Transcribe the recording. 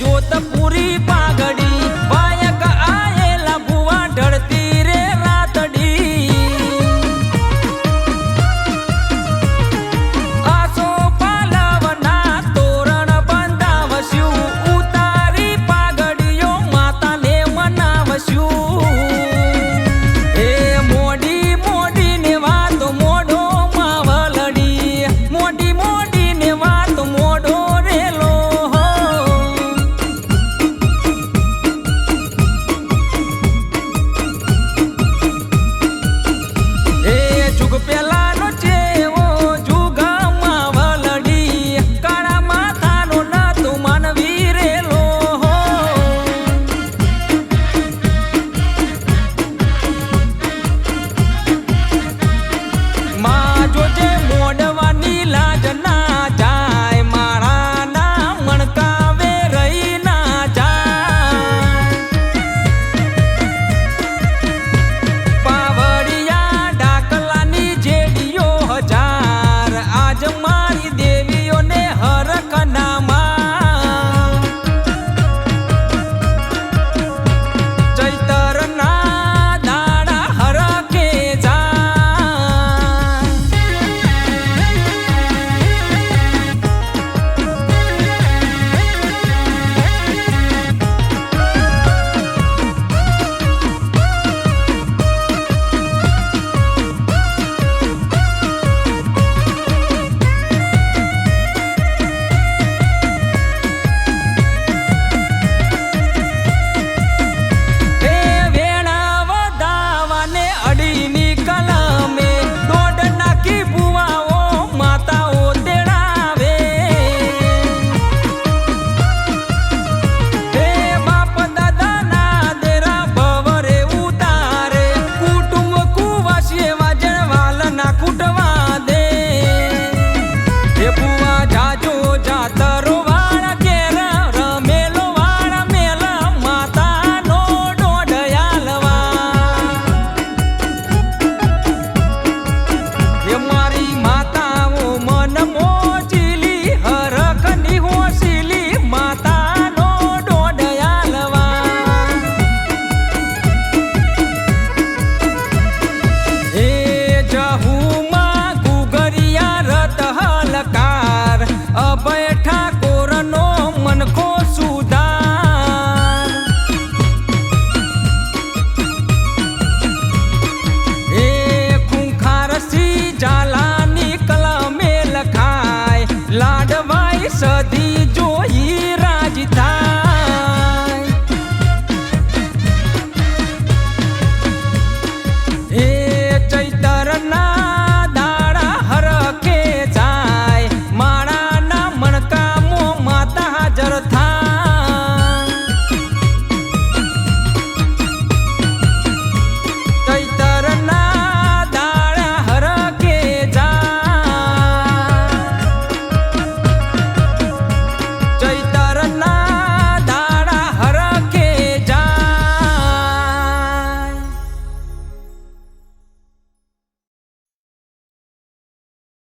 જોતપુરી પાઘડી વાયક આયેલા ભુવા ઢળતી રે રાતડી આસો પાલવના તોરણ બંધાવશું ઉતારી પાઘડીઓ માતાને મનાવશું એ મોડી મોડી ને વાત મોઢો માવલડી મોડી મોડી ને વાત મોઢો રેલો जुग पेलानो चेवो जुग मावलडी काळा माथानो न तू मानवीरेलो मा जोजे मोडवानी लाज ना जाय मारा ना मणकावे रही ना जाय पावड़िया डाकलानी जेडियो हजार आज मारी देवियों ने हरख नामा चैतर ना दाड़ा हरके जा अभय ठाकोर नो मन को सुधार ए खूंखार सी जाला निकल में लखाय लाडवाई सदी